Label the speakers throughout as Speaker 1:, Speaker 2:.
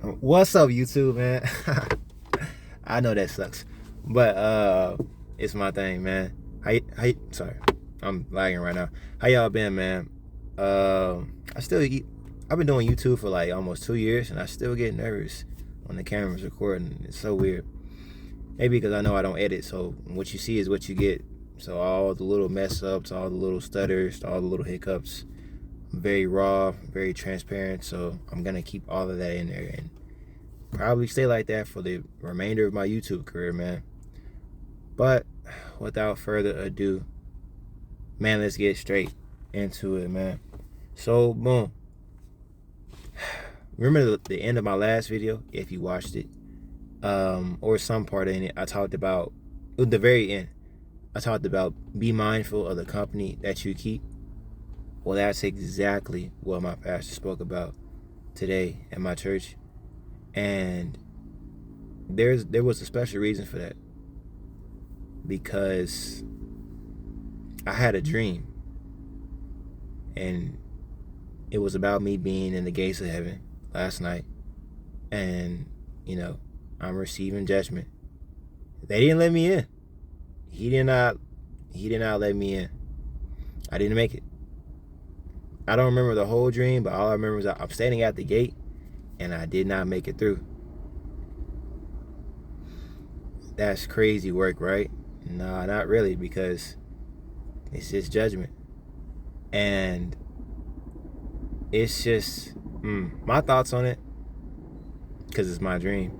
Speaker 1: What's up, YouTube, man? I know that sucks, but it's my thing, man. Sorry, I'm lagging right now. How y'all been, man? I still eat. I've been doing YouTube for like almost 2 years, and I still get nervous when the camera's recording. It's so weird. Maybe because I know I don't edit, so what you see is what you get. So all the little mess ups, all the little stutters, all the little hiccups, very raw, very transparent. So I'm gonna keep all of that in there and probably stay like that for the remainder of my YouTube career, man. But without further ado, man, let's get straight into it, man. So, boom. Remember the end of my last video, if you watched it, or some part in it, I talked about, at the very end, I talked about be mindful of the company that you keep. Well, that's exactly what my pastor spoke about today at my church. And there was a special reason for that, because I had a dream, and it was about me being in the gates of heaven last night, and I'm receiving judgment. They didn't let me in. He did not let me in. I didn't make it. I don't remember the whole dream, but all I remember is I'm standing at the gate and I did not make it through. That's crazy work, right? No, not really, because it's just judgment. And it's just my thoughts on it, because it's my dream.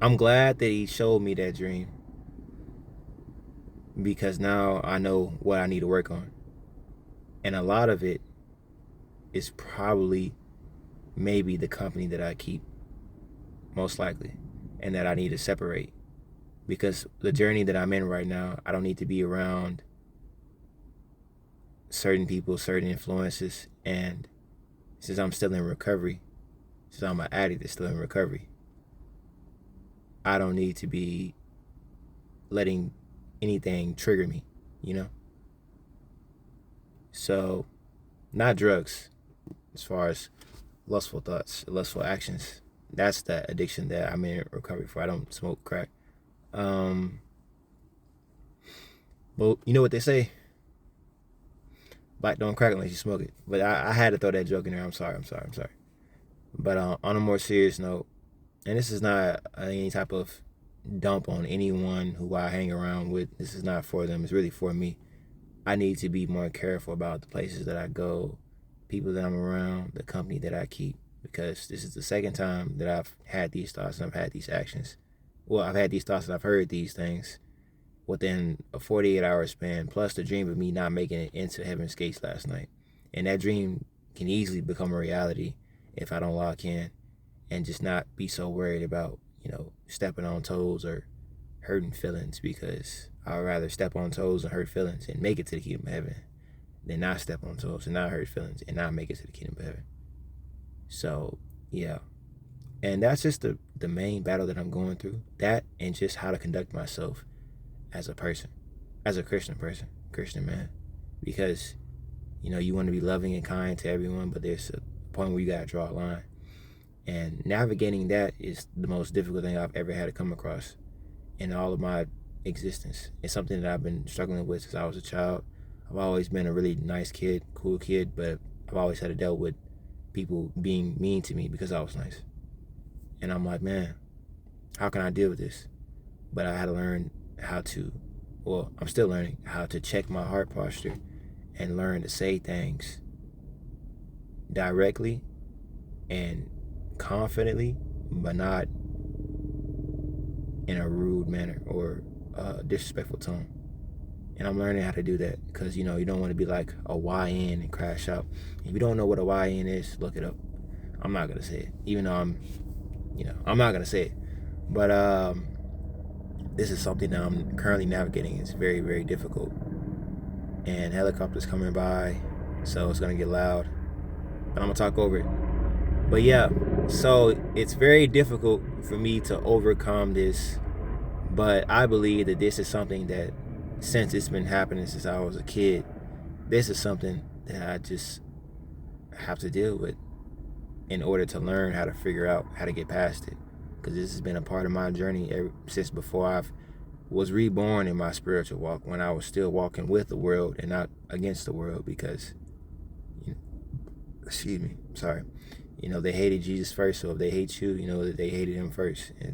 Speaker 1: I'm glad that he showed me that dream, because now I know what I need to work on. And a lot of it is probably maybe the company that I keep, most likely, and that I need to separate. Because the journey that I'm in right now, I don't need to be around certain people, certain influences. And since I'm still in recovery, since I'm an addict that's still in recovery, I don't need to be letting anything trigger me, you know? So, not drugs, as far as lustful thoughts, lustful actions. That's the addiction that I'm in recovery for. I don't smoke crack. But you know what they say? Black don't crack unless you smoke it. But I had to throw that joke in there. I'm sorry. But on a more serious note, and this is not any type of dump on anyone who I hang around with. This is not for them. It's really for me. I need to be more careful about the places that I go, people that I'm around, the company that I keep, because this is the second time that I've had these thoughts and I've had these actions. Well, I've had these thoughts and I've heard these things within a 48-hour span, plus the dream of me not making it into Heaven's Gates last night. And that dream can easily become a reality if I don't lock in and just not be so worried about, stepping on toes or hurting feelings, because I'd rather step on toes and hurt feelings and make it to the kingdom of heaven than not step on toes and not hurt feelings and not make it to the kingdom of heaven. So, yeah. And that's just the main battle that I'm going through. That, and just how to conduct myself as a person, as a Christian person, Christian man. Because, you want to be loving and kind to everyone, but there's a point where you got to draw a line. And navigating that is the most difficult thing I've ever had to come across in all of my existence. It's something that I've been struggling with since I was a child. I've always been a really nice kid, cool kid, but I've always had to deal with people being mean to me because I was nice. And I'm like, man, how can I deal with this? But I had to learn how to, well, I'm still learning how to check my heart posture and learn to say things directly and confidently, but not in a rude manner or disrespectful tone. And I'm learning how to do that, because you don't want to be like a YN and crash out. If you don't know what a YN is, look it up. I'm not gonna say it, even though I'm not gonna say it. But this is something that I'm currently navigating. It's very, very difficult, and helicopters coming by, so it's gonna get loud. But I'm gonna talk over it. But yeah, so it's very difficult for me to overcome this, but I believe that this is something that, since it's been happening since I was a kid, this is something that I just have to deal with. in order to learn how to figure out how to get past it. Because this has been a part of my journey ever since before I was reborn in my spiritual walk, when I was still walking with the world and not against the world. Because, excuse me, sorry, they hated Jesus first. So if they hate you, that they hated him first. I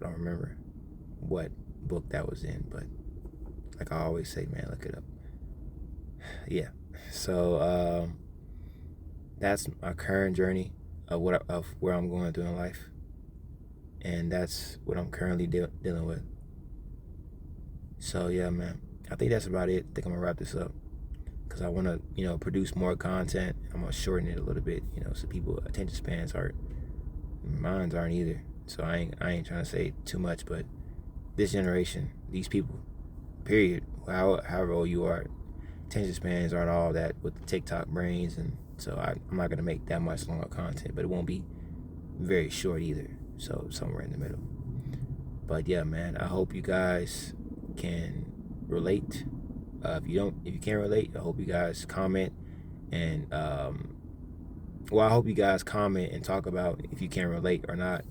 Speaker 1: don't remember what book that was in, but like I always say, man, look it up. Yeah. So that's my current journey of where I'm going through in life, and that's what I'm currently dealing with. So yeah, man, I think that's about it. I think I'm gonna wrap this up because I want to, produce more content. I'm gonna shorten it a little bit, so people attention spans mine aren't either. So I ain't trying to say too much, but this generation, these people, period, however old you are, attention spans aren't all that with the TikTok brains, and so I'm not gonna make that much longer content, but it won't be very short either. So somewhere in the middle. But yeah, man, I hope you guys can relate. If you can't relate, I hope you guys comment and I hope you guys comment and talk about if you can relate or not,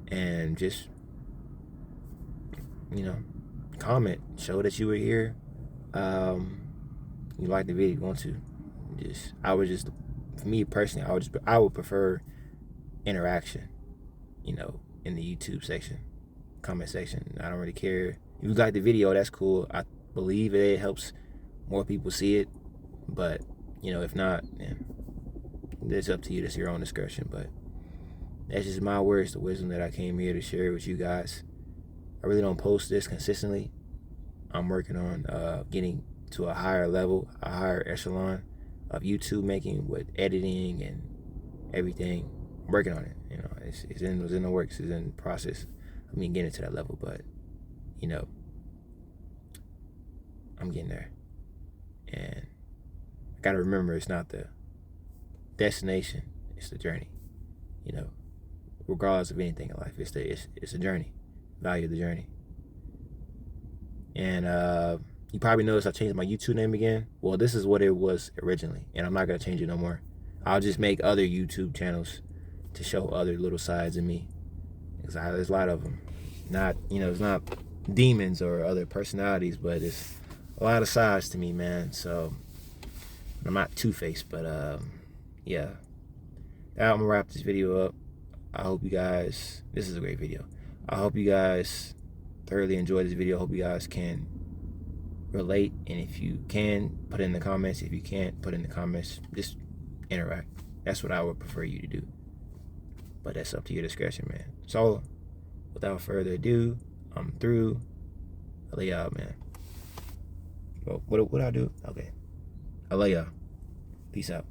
Speaker 1: and just comment, show that you were here. You like the video, you want to. For me personally, I would prefer interaction, in the YouTube section, comment section. I don't really care. If you like the video, that's cool. I believe it helps more people see it. But, if not, then it's up to you. That's your own discretion. But that's just my words, the wisdom that I came here to share with you guys. I really don't post this consistently. I'm working on getting to a higher level, a higher echelon of YouTube making with editing and everything. I'm working on it. It's in the works. It's in the process of me getting to that level. But, I'm getting there. And I got to remember, it's not the destination, it's the journey. Regardless of anything in life, it's a journey. Value the journey. And you probably noticed I changed my YouTube name again. Well, this is what it was originally, and I'm not gonna change it no more. I'll just make other YouTube channels to show other little sides of me, because there's a lot of them. Not, it's not demons or other personalities, but it's a lot of sides to me, man. So I'm not two-faced, but yeah. Now I'm gonna wrap this video up. I hope you guys, this is a great video. I hope you guys thoroughly enjoyed this video. I hope you guys can relate, and if you can, put it in the comments. If you can't, put it in the comments. Just interact. That's what I would prefer you to do. But that's up to your discretion, man. So, without further ado, I'm through. I lay y'all, man. Well, what I do? Okay. I lay y'all. Peace out.